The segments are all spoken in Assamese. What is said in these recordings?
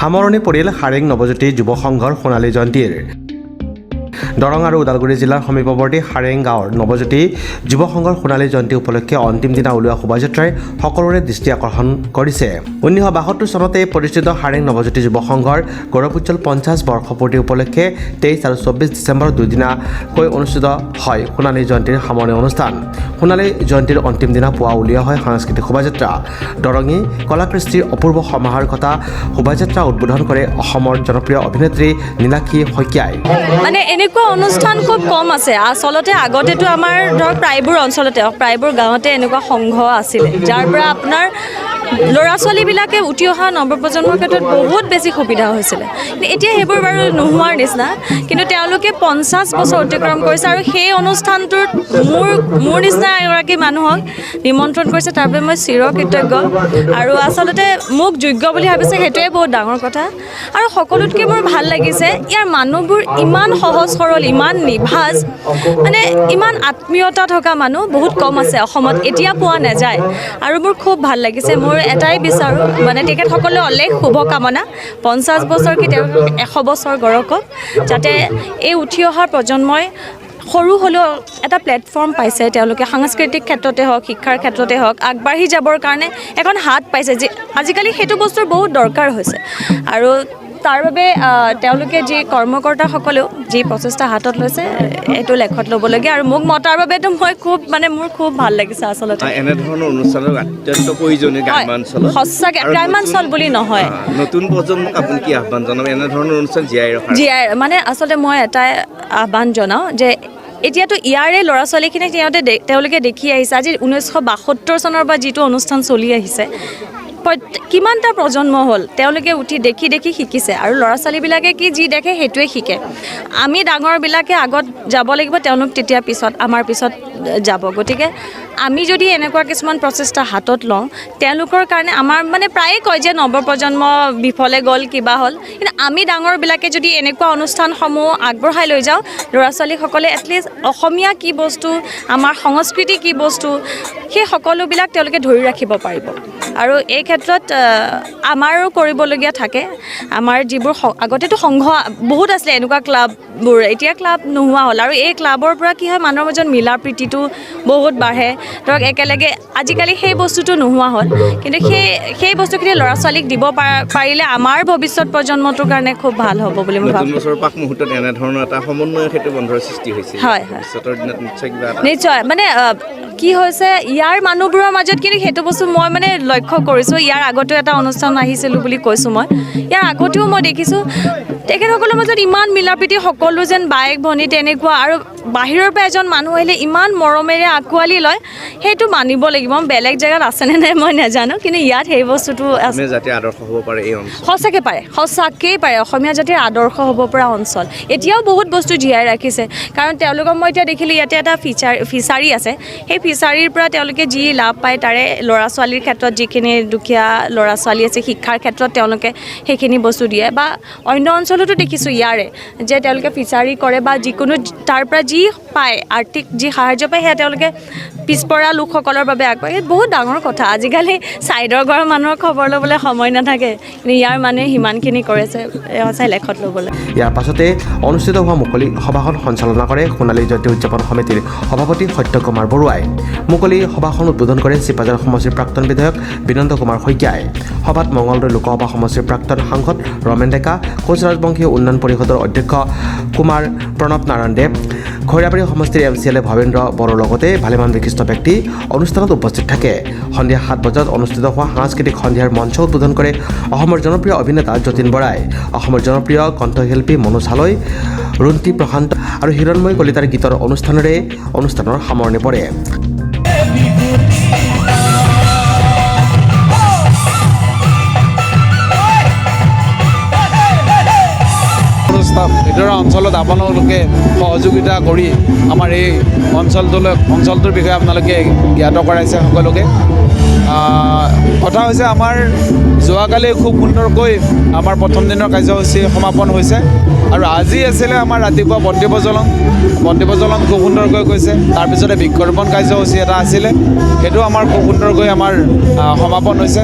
সামৰণি পৰিল হাৰেং নৱজ্যোতি যুৱ সংঘৰ সোণালী জয়ন্তীৰ। দৰং আৰু ওদালগুৰি জিলাৰ সমীপৱৰ্তী হাৰেং গাঁৱৰ নৱজ্যোতি যুৱ সংঘৰ সোণালী জয়ন্তী উপলক্ষে অন্তিম দিনা উলিওৱা শোভাযাত্ৰাই সকলোৰে দৃষ্টি আকৰ্ষণ কৰিছে। 1972 চনতে প্ৰতিষ্ঠিত হাৰেং নৱজ্যোতি যুৱ সংঘৰ গৌৰৱোজ্জ্বল 50 বৰ্ষপূৰ্তি উপলক্ষে 23 আৰু 24 ডিচেম্বৰ দুদিনাকৈ অনুষ্ঠিত হয় সোণালী জয়ন্তীৰ সামৰণি অনুষ্ঠান। সোণালী জয়ন্তীৰ অন্তিম দিনা পুৱা উলিওৱা হয় সাংস্কৃতিক শোভাযাত্ৰা। দৰঙী কলাকৃষ্টিৰ অপূৰ্ব সমাহাৰ কথা শোভাযাত্ৰা উদ্বোধন কৰে অসমৰ জনপ্ৰিয় অভিনেত্ৰী নীলাক্ষী শইকীয়াই। এনেকুৱা অনুষ্ঠান খুব কম আছে আচলতে। আগতেতো আমাৰ ধৰক প্ৰায়বোৰ অঞ্চলতে প্ৰায়বোৰ গাঁৱতে এনেকুৱা সংঘ আছিলে, যাৰ পৰা আপোনাৰ ল'ৰা ছোৱালীবিলাকে উঠি অহা নৱপ্ৰজন্মৰ ক্ষেত্ৰত বহুত বেছি সুবিধা হৈছিলে। এতিয়া সেইবোৰ বাৰু নোহোৱাৰ নিচিনা, কিন্তু তেওঁলোকে 50 বছৰ অতিক্ৰম কৰিছে আৰু সেই অনুষ্ঠানটোত মোৰ নিচিনা এগৰাকী মানুহক নিমন্ত্ৰণ কৰিছে, তাৰ বাবে মই চিৰকৃতজ্ঞ। আৰু আচলতে মোক যোগ্য বুলি ভাবিছে, সেইটোৱে বহুত ডাঙৰ কথা। আৰু সকলোতকৈ মোৰ ভাল লাগিছে ইয়াৰ মানুহবোৰ ইমান সহজ সৰল, ইমান নিভাঁজ, মানে ইমান আত্মীয়তা থকা মানুহ বহুত কম আছে অসমত, এতিয়া পোৱা নাযায়। আৰু মোৰ খুব ভাল লাগিছে। মোৰ এটাই বিচাৰোঁ, মানে তেখেতসকলে অলেখ শুভকামনা, 50 বছৰ কি তেওঁলোক 100 বছৰ গঢ়কক, যাতে এই উঠি অহা প্ৰজন্মই সৰু হ'লেও এটা প্লেটফৰ্ম পাইছে, তেওঁলোকে সাংস্কৃতিক ক্ষেত্ৰতে হওক, শিক্ষাৰ ক্ষেত্ৰতে হওক আগবাঢ়ি যাবৰ কাৰণে এখন হাত পাইছে, যে আজিকালি সেইটো বস্তুৰ বহুত দৰকাৰ হৈছে। আৰু তাৰ বাবে তেওঁলোকে যি কৰ্মকৰ্তাসকলেও যি প্ৰচেষ্টা হাতত লৈছে এইটো লেখত ল'বলগীয়া। আৰু মোক মতাৰ বাবেতো মোৰ খুব ভাল লাগিছে আচলতে। এনেধৰণৰ অনুষ্ঠানৰ অত্যন্ত প্ৰয়োজনীয় গ্ৰামাঞ্চলত, সঁচাকৈ গ্ৰামাঞ্চল বুলি নহয়, নতুন প্ৰজন্মক আপুনি কি আহ্বান জনাব এনেধৰণৰ অনুষ্ঠান জীয়াই মানে আচলতে মই এটাই আহ্বান জনাওঁ যে এতিয়াতো ইয়াৰে ল'ৰা ছোৱালীখিনিক তেওঁলোকে দেখি আহিছে। আজি 1972 চনৰ পৰা যিটো অনুষ্ঠান চলি আহিছে, কিমানটা প্ৰজন্ম হ'ল, তেওঁলোকে উঠি দেখি শিকিছে। আৰু ল'ৰা ছোৱালীবিলাকে কি যি দেখে সেইটোৱে শিকে। আমি ডাঙৰবিলাকে আগত যাব লাগিব, তেওঁলোক তেতিয়া পিছত আমাৰ পিছত যাব। গতিকে আমি যদি এনেকুৱা কিছুমান প্ৰচেষ্টা হাতত লওঁ, তেওঁলোকৰ কাৰণে আমাৰ মানে প্ৰায়ে কয় যে নৱপ্ৰজন্ম বিফলে গ'ল, কিবা হ'ল, কিন্তু আমি ডাঙৰবিলাকে যদি এনেকুৱা অনুষ্ঠানসমূহ আগবঢ়াই লৈ যাওঁ, ল'ৰা ছোৱালীসকলে এটলিষ্ট অসমীয়া কি বস্তু, আমাৰ সংস্কৃতি কি বস্তু, সেই সকলোবিলাক তেওঁলোকে ধৰি ৰাখিব পাৰিব। আৰু এই ক্ষেত্ৰত আমাৰো কৰিবলগীয়া থাকে। আমাৰ যিবোৰ আগতেতো সংঘ বহুত আছিলে, এনেকুৱা ক্লাববোৰ, এতিয়া ক্লাব নোহোৱা হ'ল। আৰু এই ক্লাবৰ পৰা কি হয়, মানুহৰ মাজত মিলা প্ৰীতিটো বহুত বাঢ়ে। ধৰক একেলগে আজিকালি সেই বস্তুটো নোহোৱা হ'ল, কিন্তু সেই বস্তুখিনি ল'ৰা ছোৱালীক দিব পাৰিলে আমাৰ ভৱিষ্যত প্ৰজন্মটোৰ কাৰণে খুব ভাল হ'ব বুলি মই ভাবোঁ। মুহূৰ্তত এনেধৰণৰ এটা সমন্বয় সেইটো বন্ধৰ সৃষ্টি হৈছে। হয়, নিশ্চয়। মানে কি হৈছে, ইয়াৰ মানুহবোৰৰ মাজত কিন্তু সেইটো বস্তু মই মানে লক্ষ্য কৰিছোঁ। ইয়াৰ আগতেও এটা অনুষ্ঠান আহিছিলোঁ বুলি কৈছোঁ মই, ইয়াৰ আগতেও মই দেখিছোঁ তেখেতসকলৰ মাজত ইমান মিলা প্ৰীতি, সকলো যেন বায়েক ভনী তেনেকুৱা। আৰু বাহিৰৰ পৰা এজন মানুহ আহিলে ইমান মৰমেৰে আঁকোৱালি লয়, সেইটো মানিব লাগিব। বেলেগ জেগাত আছেনে নাই মই নাজানো, কিন্তু ইয়াত সেই বস্তুটো সঁচাকৈ পাৰে। অসমীয়া জাতিৰ আদৰ্শ হ'ব পৰা অঞ্চল এতিয়াও বহুত বস্তু জীয়াই ৰাখিছে। কাৰণ তেওঁলোকক মই এতিয়া দেখিলোঁ ইয়াতে এটা ফিচাৰী আছে, সেই ফিচাৰীৰ পৰা তেওঁলোকে যি লাভ পায়, তাৰে ল'ৰা ছোৱালীৰ ক্ষেত্ৰত যিখিনি দুখীয়া ল'ৰা ছোৱালী আছে, শিক্ষাৰ ক্ষেত্ৰত তেওঁলোকে সেইখিনি বস্তু দিয়ে। বা অন্য অঞ্চলতো দেখিছোঁ ইয়াৰে যে তেওঁলোকে ফিচাৰী কৰে বা যিকোনো তাৰ পৰা যি পায়, আৰ্থিক যি সাহাৰ্য পায়, সেয়া তেওঁলোকে পিছপৰা লোকসকলৰ বাবে আগবাঢ়ে। বহুত ডাঙৰ কথা। আজিকালি ছাইডৰ ঘৰৰ মানুহৰ খবৰ ল'বলৈ সময় নাথাকে, কিন্তু ইয়াৰ মানুহে সিমানখিনি কৰিছে, সঁচাই লেখত ল'বলৈ। ইয়াৰ পাছতে অনুষ্ঠিত হোৱা মুকলি সভাখন সঞ্চালনা কৰে সোণালী জয়ন্তী উদযাপন সমিতিৰ সভাপতি সত্য কুমাৰ বৰুৱাই। মুকলি সভাখন উদ্বোধন কৰে চিপাঝাৰ সমষ্টিৰ প্ৰাক্তন বিধায়ক বিনন্দ কুমাৰ শইকীয়াই। সভাত মঙলদৈ লোকসভা সমষ্টিৰ প্ৰাক্তন সাংসদ ৰমেন ডেকা, কোচ ৰাজবংশী উন্নয়ন পৰিষদৰ অধ্যক্ষ কুমাৰ প্ৰণৱ নাৰায়ণ দেৱ, খৈৰাবাৰী সমষ্টিৰ MCLA ভৱেন্দ্ৰ বড়োৰ লগতে ভালেমান বিশিষ্ট ব্যক্তি অনুষ্ঠানত উপস্থিত থাকে। সন্ধিয়া 7 বজাত অনুষ্ঠিত হোৱা সাংস্কৃতিক সন্ধিয়াৰ মঞ্চ উদ্বোধন কৰে অসমৰ জনপ্ৰিয় অভিনেতা যতীন বৰাই, অসমৰ জনপ্ৰিয় কণ্ঠশিল্পী মনোজ হালৈ, ৰুন্তি প্ৰশান্ত আৰু হিৰণময়ী কলিতাৰ গীতৰ অনুষ্ঠানেৰে অনুষ্ঠানৰ সামৰণি পৰে। ভিতৰৰ অঞ্চলত আপোনালোকে সহযোগিতা কৰি আমাৰ এই অঞ্চলটোৰ বিষয়ে আপোনালোকে জ্ঞাত কৰাইছে সকলোকে। কথা হৈছে আমাৰ যোৱাকালি খুব সুন্দৰকৈ আমাৰ প্ৰথম দিনৰ কাৰ্যসূচী সমাপন হৈছে আৰু আজি আছিলে আমাৰ ৰাতিপুৱা বন্তি প্ৰজ্বলন খুব সুন্দৰকৈ গৈছে তাৰপিছতে বৃক্ষৰোপণ কাৰ্যসূচী এটা আছিলে সেইটো আমাৰ খুব সুন্দৰকৈ আমাৰ সমাপন হৈছে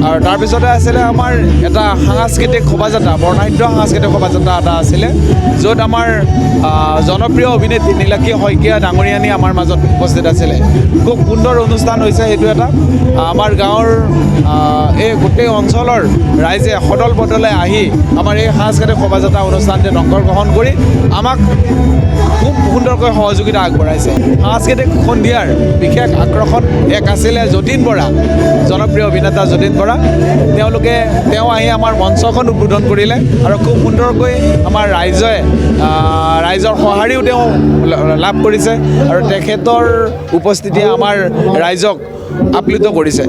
আৰু তাৰপিছতে আছিলে আমাৰ এটা সাংস্কৃতিক শোভাযাত্ৰা বৰ্ণাঢ্য সাংস্কৃতিক শোভাযাত্ৰা এটা আছিলে য'ত আমাৰ জনপ্ৰিয় অভিনেত্ৰী নীলাক্ষী শইকীয়া ডাঙৰীয়ানী আমাৰ মাজত উপস্থিত আছিলে খুব সুন্দৰ অনুষ্ঠান হৈছে সেইটো এটা আমাৰ গাঁৱৰ এই গোটেই অঞ্চলৰ ৰাইজে সদল বদলে আহি আমাৰ এই সাংস্কৃতিক শোভাযাত্ৰা অনুষ্ঠানটিত অংশগ্ৰহণ কৰি আমাক খুব সুন্দৰকৈ সহযোগিতা আগবঢ়াইছে সাংস্কৃতিক সন্ধিয়াৰ বিশেষ আকৰ্ষণ এক আছিলে যতীন বৰা জনপ্ৰিয় অভিনেতা যতীন বৰা তেওঁ আহি আমাৰ মঞ্চখন উদ্বোধন কৰিলে আৰু খুব সুন্দৰকৈ আমাৰ ৰাইজৰ সঁহাৰিও তেওঁ লাভ কৰিছে আৰু তেখেতৰ উপস্থিতিয়ে আমাৰ ৰাইজক আপ্লুত কৰিছে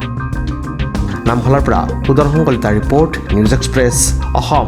নামখলাৰ পৰা সুদৰ্শন কলিতাৰ ৰিপৰ্ট নিউজ এক্সপ্ৰেছ অসম